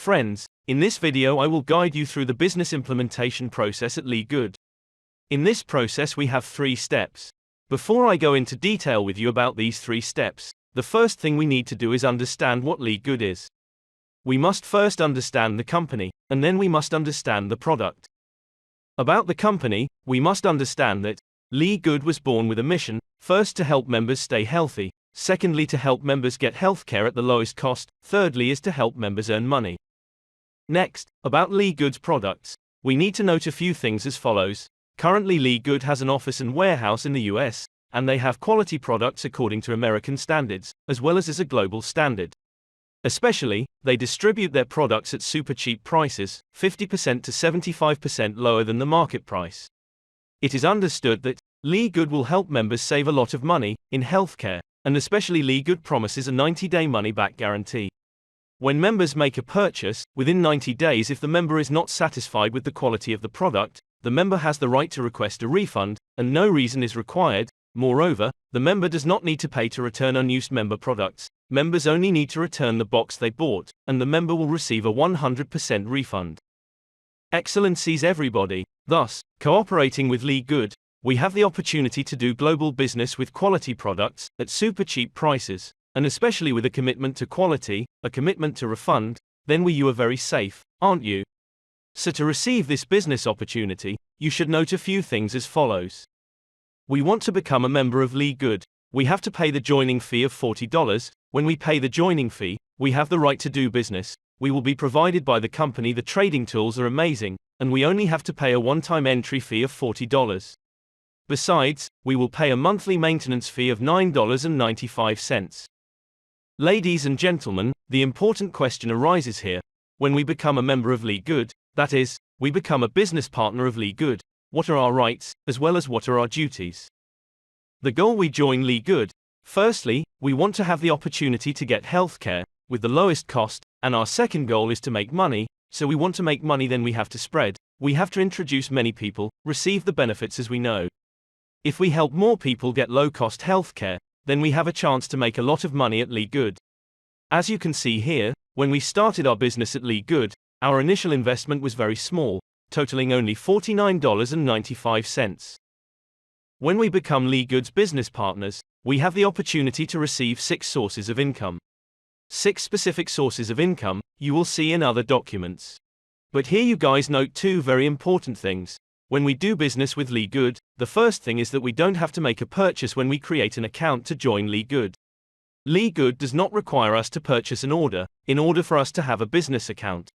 Friends, in this video I will guide you through the business implementation process at LiveGood. In this process we have 3 steps. Before I go into detail with you about these 3 steps, the first thing we need to do is understand what LiveGood is. We must first understand the company, and then we must understand the product. About the company, we must understand that LiveGood was born with a mission, first to help members stay healthy, secondly to help members get healthcare at the lowest cost, thirdly is to help members earn money. Next, about LiveGood's products, we need to note a few things as follows. Currently LiveGood has an office and warehouse in the US, and they have quality products according to American standards, as well as a global standard. Especially, they distribute their products at super cheap prices, 50% to 75% lower than the market price. It is understood that LiveGood will help members save a lot of money in healthcare, and especially LiveGood promises a 90-day money-back guarantee. When members make a purchase, within 90 days if the member is not satisfied with the quality of the product, the member has the right to request a refund, and no reason is required. Moreover, the member does not need to pay to return unused member products. Members only need to return the box they bought, and the member will receive a 100% refund. Excellencies everybody. Thus, cooperating with LiveGood, we have the opportunity to do global business with quality products at super cheap prices, and especially with a commitment to quality, a commitment to refund, then you are very safe, aren't you? So to receive this business opportunity, you should note a few things as follows. We want to become a member of LiveGood. We have to pay the joining fee of $40. When we pay the joining fee, we have the right to do business. We will be provided by the company. The trading tools are amazing, and we only have to pay a one-time entry fee of $40. Besides, we will pay a monthly maintenance fee of $9.95. Ladies and gentlemen, the important question arises here. When we become a member of LiveGood, that is, we become a business partner of LiveGood, what are our rights, as well as what are our duties? The goal we join LiveGood. Firstly, we want to have the opportunity to get healthcare with the lowest cost, and our second goal is to make money. So we want to make money, then we have to spread. We have to introduce many people, receive the benefits as we know. If we help more people get low-cost healthcare, then we have a chance to make a lot of money at LiveGood. As you can see here, when we started our business at LiveGood, our initial investment was very small, totaling only $49.95. When we become LiveGood's business partners, we have the opportunity to receive 6 sources of income. 6 specific sources of income, you will see in other documents. But here you guys note 2 very important things. When we do business with LiveGood, the first thing is that we don't have to make a purchase when we create an account to join LiveGood. LiveGood does not require us to purchase an order in order for us to have a business account.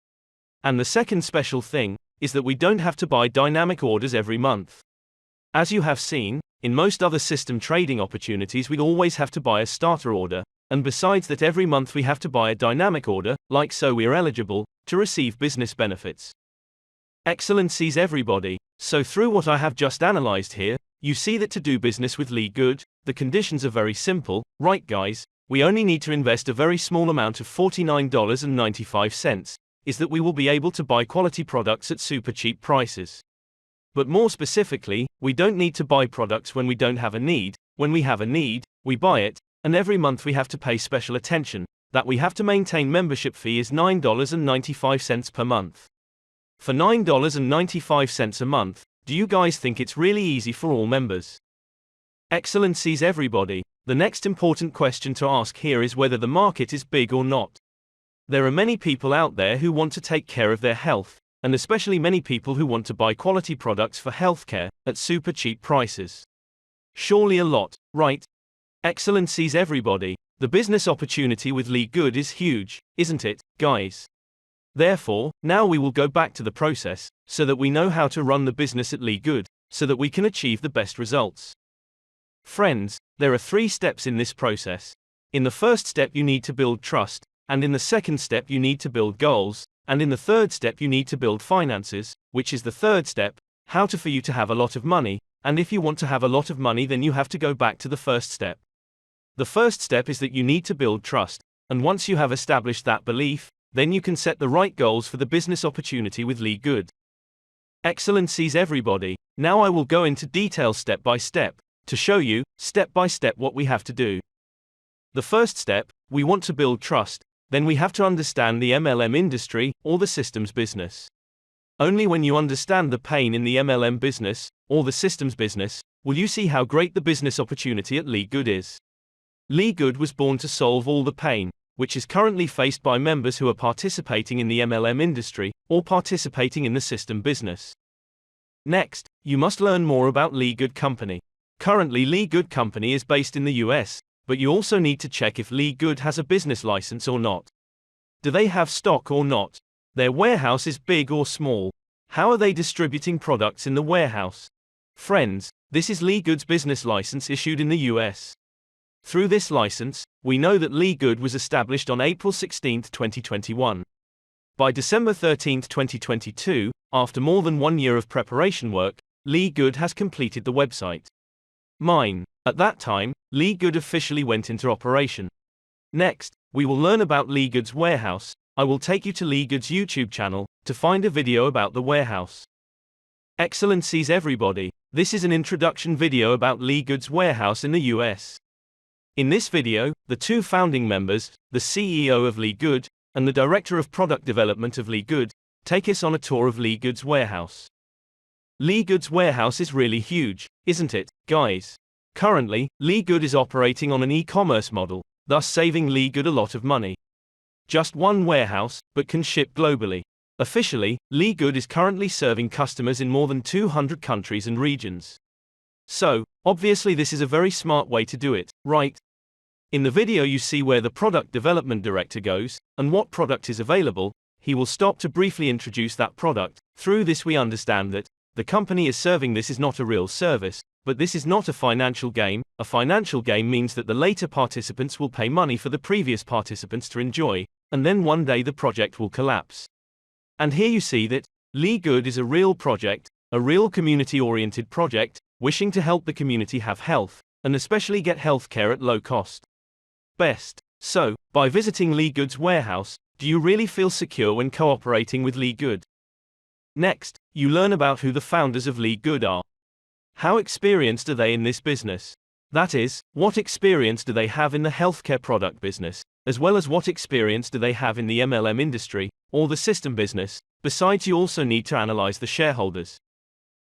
And the second special thing is that we don't have to buy dynamic orders every month. As you have seen, in most other system trading opportunities we always have to buy a starter order, and besides that every month we have to buy a dynamic order, like so we are eligible to receive business benefits. Excellencies everybody. So through what I have just analyzed here, you see that to do business with LiveGood, the conditions are very simple, right guys? We only need to invest a very small amount of $49.95, is that we will be able to buy quality products at super cheap prices. But more specifically, we don't need to buy products when we don't have a need. When we have a need, we buy it, and every month we have to pay special attention, that we have to maintain membership fee is $9.95 per month. For $9.95 a month, do you guys think it's really easy for all members? Excellencies everybody, the next important question to ask here is whether the market is big or not. There are many people out there who want to take care of their health, and especially many people who want to buy quality products for healthcare at super cheap prices. Surely a lot, right? Excellencies everybody, the business opportunity with LiveGood is huge, isn't it, guys? Therefore, now we will go back to the process, so that we know how to run the business at LiveGood, so that we can achieve the best results. Friends, there are 3 steps in this process. In the first step you need to build trust, and in the second step you need to build goals, and in the third step you need to build finances, which is the third step, how to for you to have a lot of money, and if you want to have a lot of money then you have to go back to the first step. The first step is that you need to build trust, and once you have established that belief, then you can set the right goals for the business opportunity with LiveGood. Excellencies everybody, now I will go into detail step by step, to show you, step by step what we have to do. The first step, we want to build trust. then we have to understand the MLM industry, or the systems business. Only when you understand the pain in the MLM business, or the systems business, will you see how great the business opportunity at LiveGood is. LiveGood was born to solve all the pain, which is currently faced by members who are participating in the MLM industry, or participating in the system business. Next, you must learn more about LiveGood Company. Currently LiveGood Company is based in the US, but you also need to check if LiveGood has a business license or not. Do they have stock or not? Their warehouse is big or small? How are they distributing products in the warehouse? Friends, this is LiveGood's business license issued in the US. Through this license, we know that LiveGood was established on April 16, 2021. By December 13, 2022, after more than 1 year of preparation work, LiveGood has completed the website. At that time, LiveGood officially went into operation. Next, we will learn about LiveGood's warehouse. I will take you to LiveGood's YouTube channel to find a video about the warehouse. Excellencies everybody, this is an introduction video about LiveGood's warehouse in the US. In this video, the two founding members, the CEO of LiveGood and the Director of Product Development of LiveGood, take us on a tour of LiveGood's warehouse. LiveGood's warehouse is really huge, isn't it, guys? Currently, LiveGood is operating on an e-commerce model, thus saving LiveGood a lot of money. Just one warehouse, but can ship globally. Officially, LiveGood is currently serving customers in more than 200 countries and regions. So, obviously this is a very smart way to do it, right? In the video you see where the product development director goes, and what product is available. He will stop to briefly introduce that product. Through this we understand that the company is serving this is not a real service, but this is not a financial game. A financial game means that the later participants will pay money for the previous participants to enjoy, and then one day the project will collapse. And here you see that LiveGood is a real project, a real community-oriented project, wishing to help the community have health, and especially get healthcare at low cost. So, by visiting LiveGood's warehouse, do you really feel secure when cooperating with LiveGood? Next, you learn about who the founders of LiveGood are. How experienced are they in this business? That is, what experience do they have in the healthcare product business, as well as what experience do they have in the MLM industry, or the system business. Besides, you also need to analyze the shareholders.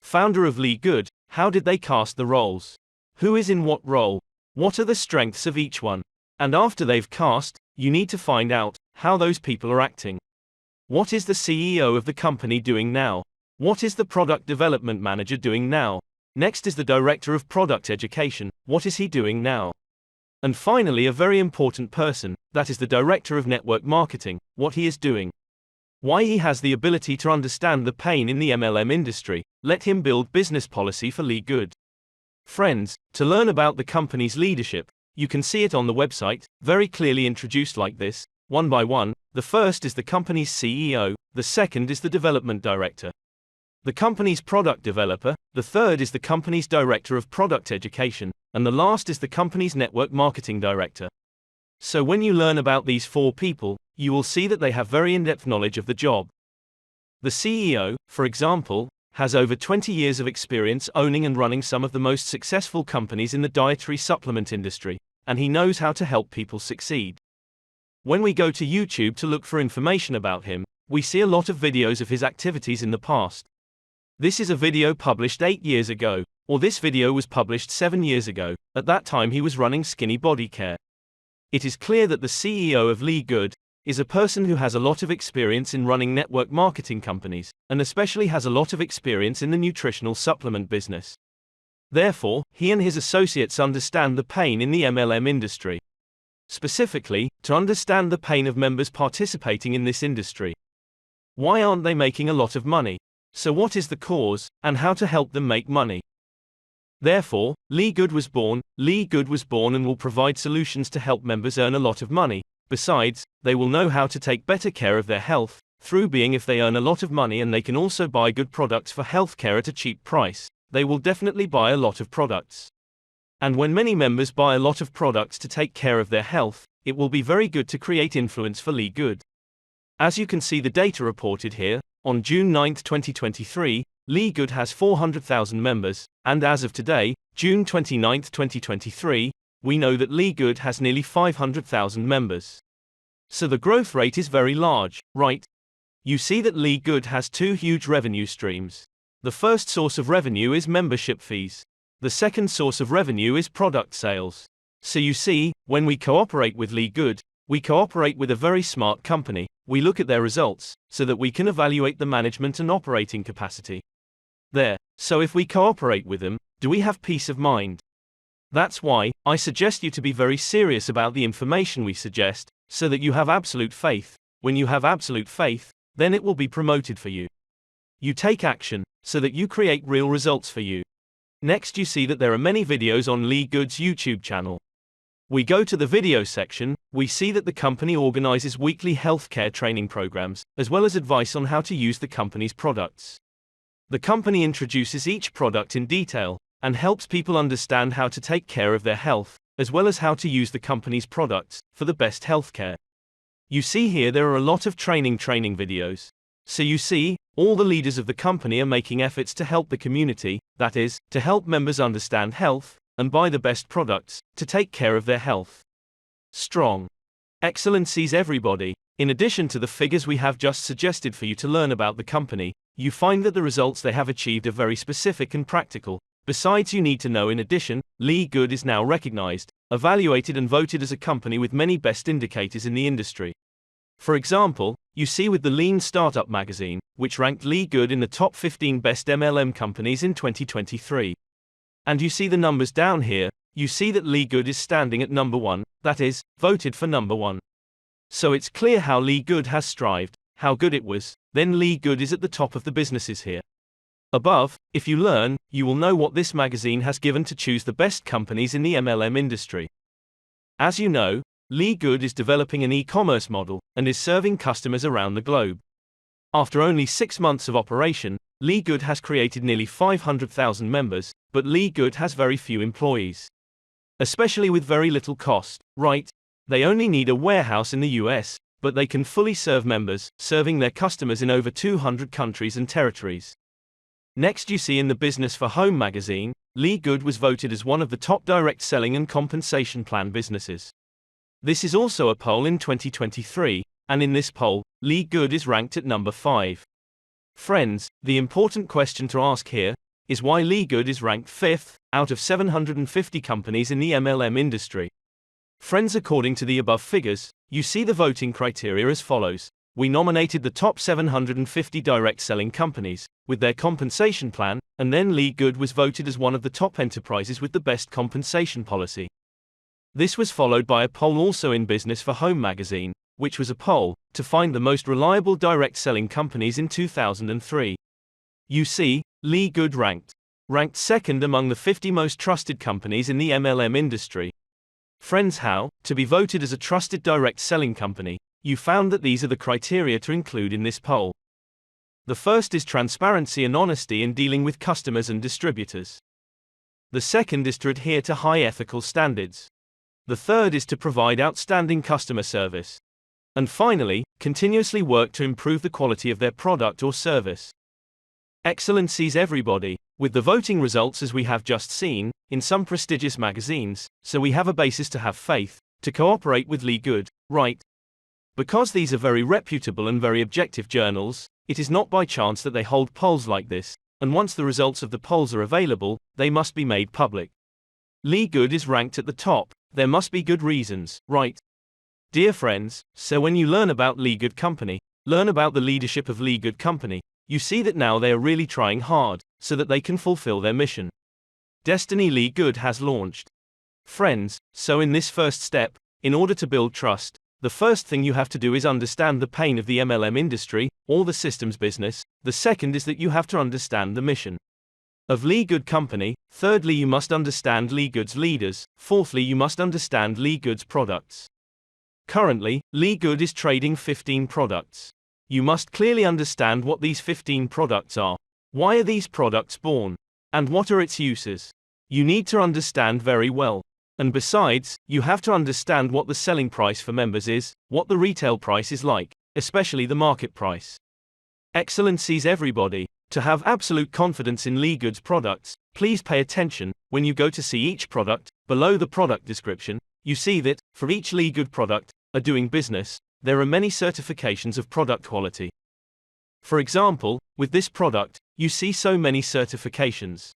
Founder of LiveGood, how did they cast the roles? Who is in what role? What are the strengths of each one? And after they've cast, you need to find out how those people are acting. What is the CEO of the company doing now? What is the product development manager doing now? Next is the Director of Product Education, what is he doing now? And finally a very important person, that is the Director of Network Marketing, what he is doing. Why he has the ability to understand the pain in the MLM industry. Let him build business policy for LiveGood. Friends, to learn about the company's leadership, you can see it on the website, very clearly introduced like this, one by one. The first is the company's CEO, the second is the development director, the company's product developer, the third is the company's director of product education, and the last is the company's network marketing director. So when you learn about these four people, you will see that they have very in-depth knowledge of the job. The CEO, for example, has over 20 years of experience owning and running some of the most successful companies in the dietary supplement industry, and he knows how to help people succeed. When we go to YouTube to look for information about him, we see a lot of videos of his activities in the past. This is a video published 8 years ago, or this video was published 7 years ago. At that time he was running Skinny Body Care. It is clear that the CEO of LiveGood is a person who has a lot of experience in running network marketing companies, and especially has a lot of experience in the nutritional supplement business. Therefore, he and his associates understand the pain in the MLM industry. Specifically, to understand the pain of members participating in this industry. Why aren't they making a lot of money? So what is the cause, and how to help them make money? Therefore, LiveGood was born. LiveGood was born and will provide solutions to help members earn a lot of money. Besides, they will know how to take better care of their health, through being if they earn a lot of money and they can also buy good products for healthcare at a cheap price, they will definitely buy a lot of products. And when many members buy a lot of products to take care of their health, it will be very good to create influence for LiveGood. As you can see the data reported here, on June 9, 2023, LiveGood has 400,000 members, and as of today, June 29, 2023, we know that LiveGood has nearly 500,000 members. So the growth rate is very large, right? You see that LiveGood has two huge revenue streams. The first source of revenue is membership fees. The second source of revenue is product sales. So you see, when we cooperate with LiveGood, we cooperate with a very smart company. We look at their results, so that we can evaluate the management and operating capacity. There. So if we cooperate with them, do we have peace of mind? That's why I suggest you to be very serious about the information we suggest, so that you have absolute faith. When you have absolute faith, then it will be promoted for you. You take action, so that you create real results for you. Next you see that there are many videos on LiveGood's YouTube channel. We go to the video section, we see that the company organizes weekly healthcare training programs, as well as advice on how to use the company's products. The company introduces each product in detail, and helps people understand how to take care of their health, as well as how to use the company's products, for the best healthcare. You see here there are a lot of training videos. So you see, all the leaders of the company are making efforts to help the community, that is, to help members understand health, and buy the best products, to take care of their health. Strong. Excellencies everybody. In addition to the figures we have just suggested for you to learn about the company, you find that the results they have achieved are very specific and practical. Besides, you need to know in addition, LiveGood is now recognized, evaluated and voted as a company with many best indicators in the industry. For example, you see with the Lean Startup magazine, which ranked LiveGood in the top 15 best MLM companies in 2023. And you see the numbers down here, you see that LiveGood is standing at number 1, that is, voted for number 1. So it's clear how LiveGood has strived, how good it was, then LiveGood is at the top of the businesses here. Above, if you learn, you will know what this magazine has given to choose the best companies in the MLM industry. As you know, LiveGood is developing an e-commerce model, and is serving customers around the globe. After only 6 months of operation, LiveGood has created nearly 500,000 members, but LiveGood has very few employees. Especially with very little cost, right? They only need a warehouse in the US, but they can fully serve members, serving their customers in over 200 countries and territories. Next you see in the Business for Home magazine, LiveGood was voted as one of the top direct selling and compensation plan businesses. This is also a poll in 2023, and in this poll, LiveGood is ranked at number 5. Friends, the important question to ask here is why LiveGood is ranked 5th out of 750 companies in the MLM industry. Friends, according to the above figures, you see the voting criteria as follows. We nominated the top 750 direct selling companies, with their compensation plan, and then LiveGood was voted as one of the top enterprises with the best compensation policy. This was followed by a poll also in Business for Home magazine, which was a poll to find the most reliable direct selling companies in 2003. You see, LiveGood ranked second among the 50 most trusted companies in the MLM industry. Friends, how to be voted as a trusted direct selling company? You found that these are the criteria to include in this poll. The first is transparency and honesty in dealing with customers and distributors. The second is to adhere to high ethical standards. The third is to provide outstanding customer service. And finally, continuously work to improve the quality of their product or service. Excellencies everybody, with the voting results as we have just seen, in some prestigious magazines, so we have a basis to have faith, to cooperate with LiveGood, right? Because these are very reputable and very objective journals, it is not by chance that they hold polls like this, and once the results of the polls are available, they must be made public. LiveGood is ranked at the top, there must be good reasons, right? Dear friends, so when you learn about LiveGood company, learn about the leadership of LiveGood company, you see that now they are really trying hard, so that they can fulfill their mission. Destiny LiveGood has launched. Friends, so in this first step, in order to build trust, the first thing you have to do is understand the pain of the MLM industry, or the systems business. The second is that you have to understand the mission of LiveGood company. Thirdly, you must understand LiveGood's leaders. Fourthly, you must understand LiveGood's products. Currently, LiveGood is trading 15 products. You must clearly understand what these 15 products are. Why are these products born? And what are its uses? You need to understand very well. And besides, you have to understand what the selling price for members is, what the retail price is like, especially the market price. Excellencies everybody, to have absolute confidence in LiveGood's products, please pay attention. When you go to see each product, below the product description, you see that, for each LiveGood product, are doing business, there are many certifications of product quality. For example, with this product, you see so many certifications.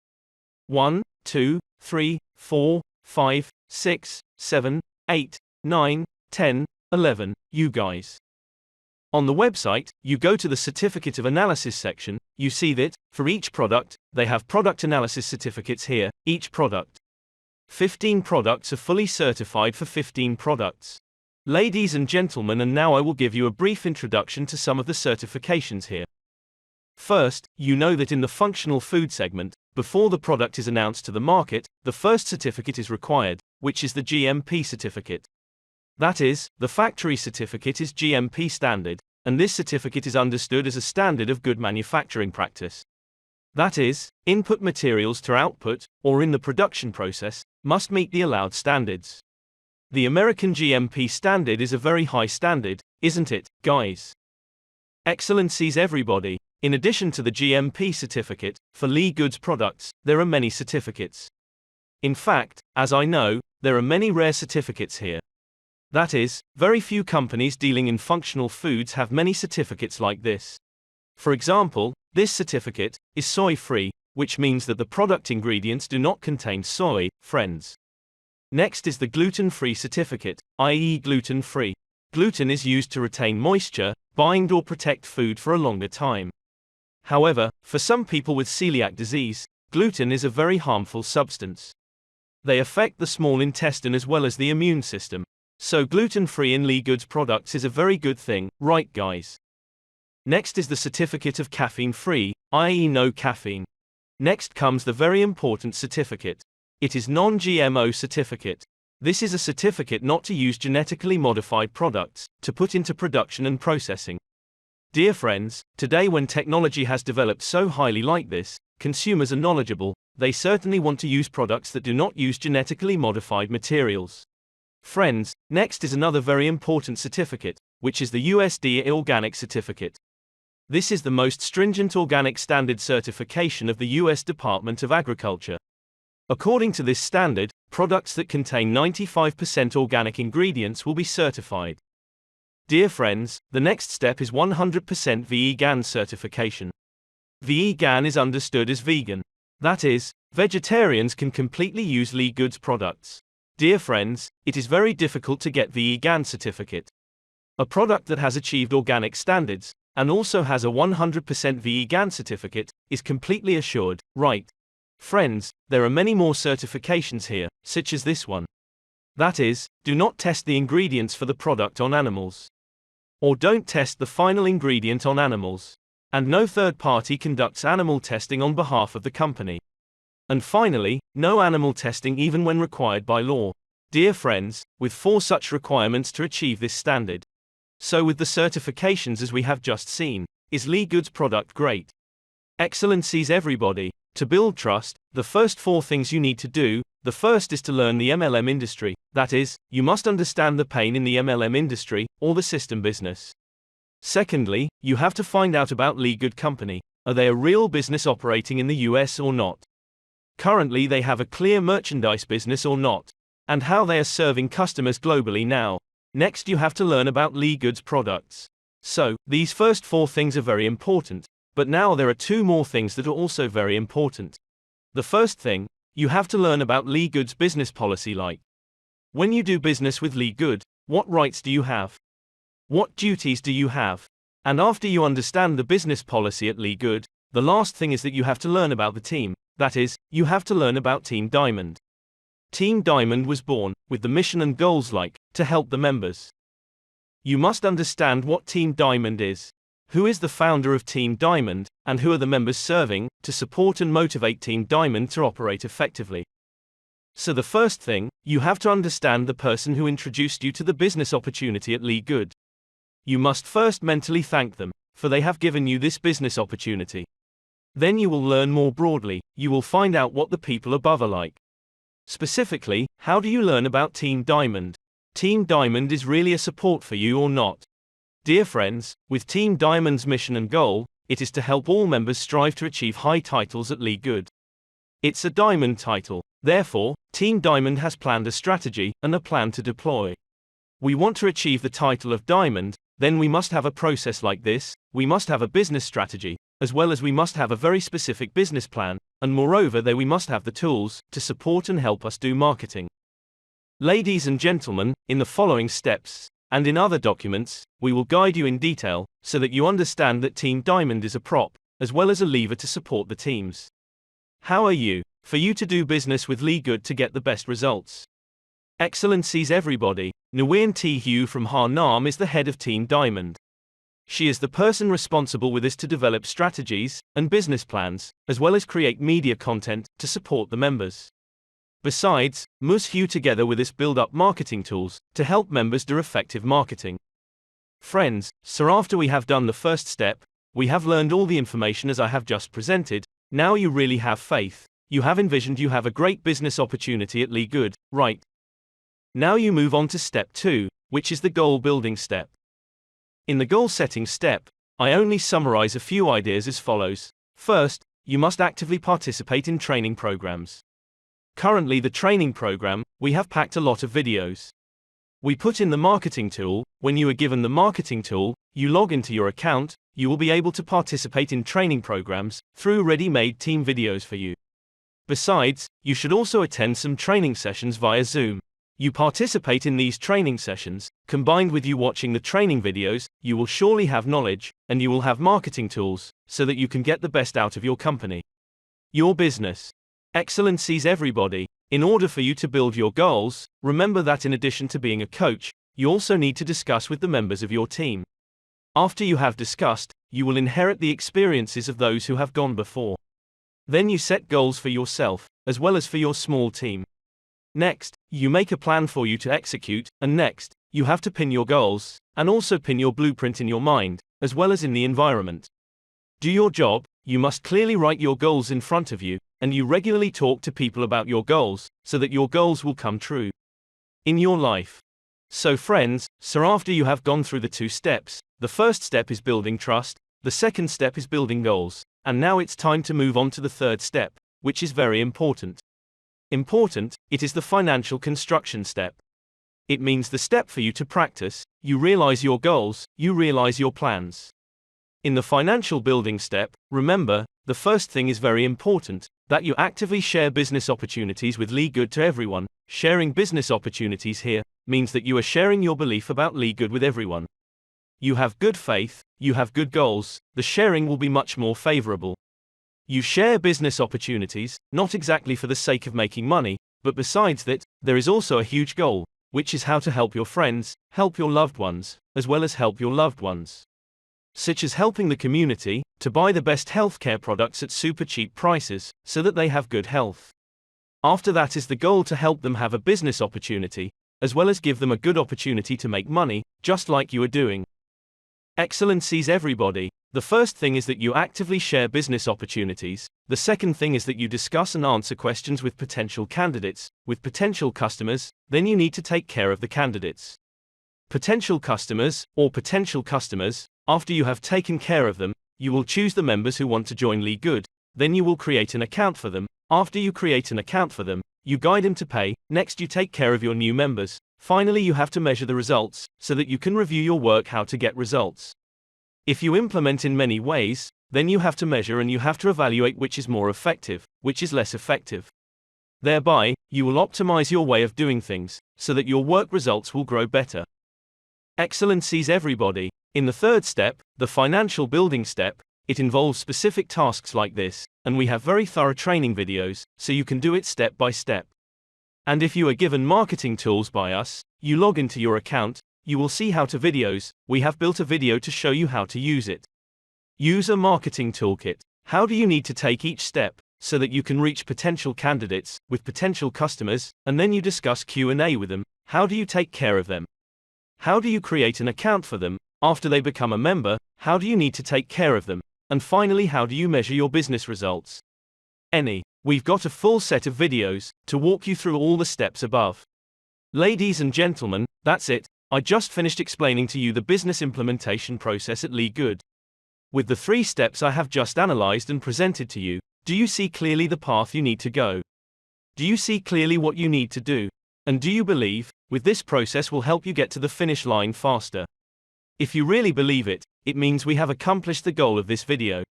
1, 2, 3, 4, 5, 6, 7, 8, 9, 10, 11, you guys. On the website, you go to the Certificate of Analysis section, you see that, for each product, they have product analysis certificates here, each product. 15 products are fully certified for 15 products. Ladies and gentlemen, and now I will give you a brief introduction to some of the certifications here. First, you know that in the functional food segment, before the product is announced to the market, the first certificate is required, which is the GMP certificate. That is, the factory certificate is GMP standard, and this certificate is understood as a standard of good manufacturing practice. That is, input materials to output, or in the production process, must meet the allowed standards. The American GMP standard is a very high standard, isn't it, guys? Excellencies everybody. In addition to the GMP certificate, for LiveGood's products, there are many certificates. In fact, as I know, there are many rare certificates here. That is, very few companies dealing in functional foods have many certificates like this. For example, this certificate is soy-free, which means that the product ingredients do not contain soy, friends. Next is the gluten-free certificate, i.e. gluten-free. Gluten is used to retain moisture, bind or protect food for a longer time. However, for some people with celiac disease, gluten is a very harmful substance. They affect the small intestine as well as the immune system. So gluten-free in LiveGood's products is a very good thing, right guys? Next is the certificate of caffeine-free, i.e. no caffeine. Next comes the very important certificate. It is non-GMO certificate. This is a certificate not to use genetically modified products, to put into production and processing. Dear friends, today when technology has developed so highly like this, consumers are knowledgeable, they certainly want to use products that do not use genetically modified materials. Friends, next is another very important certificate, which is the USDA Organic Certificate. This is the most stringent organic standard certification of the US Department of Agriculture. According to this standard, products that contain 95% organic ingredients will be certified. Dear friends, the next step is 100% vegan certification. Vegan is understood as vegan. That is, vegetarians can completely use LiveGood's products. Dear friends, it is very difficult to get vegan certificate. A product that has achieved organic standards, and also has a 100% vegan certificate, is completely assured, right? Friends, there are many more certifications here, such as this one. That is, do not test the ingredients for the product on animals. Or don't test the final ingredient on animals. And no third party conducts animal testing on behalf of the company. And finally, no animal testing even when required by law. Dear friends, with 4 such requirements to achieve this standard. So with the certifications as we have just seen, is LiveGood's product great? Excellencies everybody, to build trust, the first 4 things you need to do, the first is to learn the MLM industry, that is, you must understand the pain in the MLM industry, or the system business. Secondly, you have to find out about LiveGood company, are they a real business operating in the US or not? Currently they have a clear merchandise business or not? And how they are serving customers globally now. Next you have to learn about LiveGood's products. So, these first 4 things are very important, but now there are 2 more things that are also very important. The first thing, you have to learn about LiveGood's business policy like. When you do business with LiveGood, what rights do you have? What duties do you have? And after you understand the business policy at LiveGood, the last thing is that you have to learn about the team, that is, you have to learn about Team Diamond. Team Diamond was born, with the mission and goals like, to help the members. You must understand what Team Diamond is. Who is the founder of Team Diamond, and who are the members serving, to support and motivate Team Diamond to operate effectively. So the first thing, you have to understand the person who introduced you to the business opportunity at LiveGood. You must first mentally thank them, for they have given you this business opportunity. Then you will learn more broadly, you will find out what the people above are like. Specifically, how do you learn about Team Diamond? Team Diamond is really a support for you or not? Dear friends, with Team Diamond's mission and goal, it is to help all members strive to achieve high titles at LiveGood. It's a diamond title, therefore, Team Diamond has planned a strategy and a plan to deploy. We want to achieve the title of Diamond, then we must have a process like this, we must have a business strategy, as well as we must have a very specific business plan, and moreover we must have the tools to support and help us do marketing. Ladies and gentlemen, in the following steps, and in other documents, we will guide you in detail, so that you understand that Team Diamond is a prop, as well as a lever to support the teams. How are you? For you to do business with LiveGood to get the best results. Excellencies everybody, Nguyen T. Hugh from Ha Nam is the head of Team Diamond. She is the person responsible with this to develop strategies and business plans, as well as create media content to support the members. Besides, Ms. Hugh together with us build up marketing tools to help members do effective marketing. Friends, so after we have done the first step, we have learned all the information as I have just presented, now you really have faith, you have envisioned you have a great business opportunity at LiveGood, right? Now you move on to step 2, which is the goal building step. In the goal setting step, I only summarize a few ideas as follows. First, you must actively participate in training programs. Currently the training program, we have packed a lot of videos. We put in the marketing tool. When you are given the marketing tool, you log into your account, you will be able to participate in training programs through ready-made team videos for you. Besides, you should also attend some training sessions via Zoom. You participate in these training sessions, combined with you watching the training videos, you will surely have knowledge, and you will have marketing tools, so that you can get the best out of your company. Your business. Excellencies everybody, in order for you to build your goals, remember that in addition to being a coach, you also need to discuss with the members of your team. After you have discussed, you will inherit the experiences of those who have gone before. Then you set goals for yourself, as well as for your small team. Next, you make a plan for you to execute, and next, you have to pin your goals, and also pin your blueprint in your mind, as well as in the environment. Do your job, you must clearly write your goals in front of you, and you regularly talk to people about your goals, so that your goals will come true in your life. So friends, after you have gone through the 2 steps, the first step is building trust, the second step is building goals, and now it's time to move on to the 3rd step, which is very important. It is the financial construction step. It means the step for you to practice, you realize your goals, you realize your plans. In the financial building step, remember, the first thing is very important, that you actively share business opportunities with LiveGood to everyone. Sharing business opportunities here means that you are sharing your belief about LiveGood with everyone. You have good faith, you have good goals, the sharing will be much more favorable. You share business opportunities, not exactly for the sake of making money, but besides that, there is also a huge goal, which is how to help your friends, help your loved ones, as well as help your loved ones. Such as helping the community to buy the best healthcare products at super cheap prices, so that they have good health. After that is the goal to help them have a business opportunity, as well as give them a good opportunity to make money, just like you are doing. Excellencies everybody, the first thing is that you actively share business opportunities, the second thing is that you discuss and answer questions with potential candidates, with potential customers, then you need to take care of the candidates. Potential customers, after you have taken care of them, you will choose the members who want to join LiveGood, then you will create an account for them. After you create an account for them, you guide them to pay, next you take care of your new members, finally you have to measure the results, so that you can review your work how to get results. If you implement in many ways, then you have to measure and you have to evaluate which is more effective, which is less effective. Thereby, you will optimize your way of doing things, so that your work results will grow better. Excellencies everybody, in the 3rd step, the financial building step, it involves specific tasks like this, and we have very thorough training videos, so you can do it step by step. And if you are given marketing tools by us, you log into your account, you will see how to videos, we have built a video to show you how to use it. Use a marketing toolkit. How do you need to take each step, so that you can reach potential candidates, with potential customers, and then you discuss Q&A with them. How do you take care of them? How do you create an account for them? After they become a member, how do you need to take care of them? And finally, how do you measure your business results? We've got a full set of videos to walk you through all the steps above. Ladies and gentlemen, that's it. I just finished explaining to you the business implementation process at LiveGood. With the 3 steps I have just analyzed and presented to you, do you see clearly the path you need to go? Do you see clearly what you need to do? And do you believe, with this process will help you get to the finish line faster? If you really believe it, it means we have accomplished the goal of this video.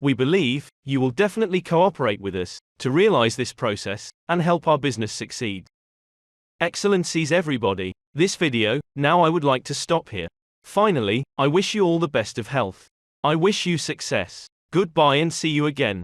We believe, you will definitely cooperate with us, to realize this process, and help our business succeed. Excellencies everybody, this video, now I would like to stop here. Finally, I wish you all the best of health. I wish you success. Goodbye and see you again.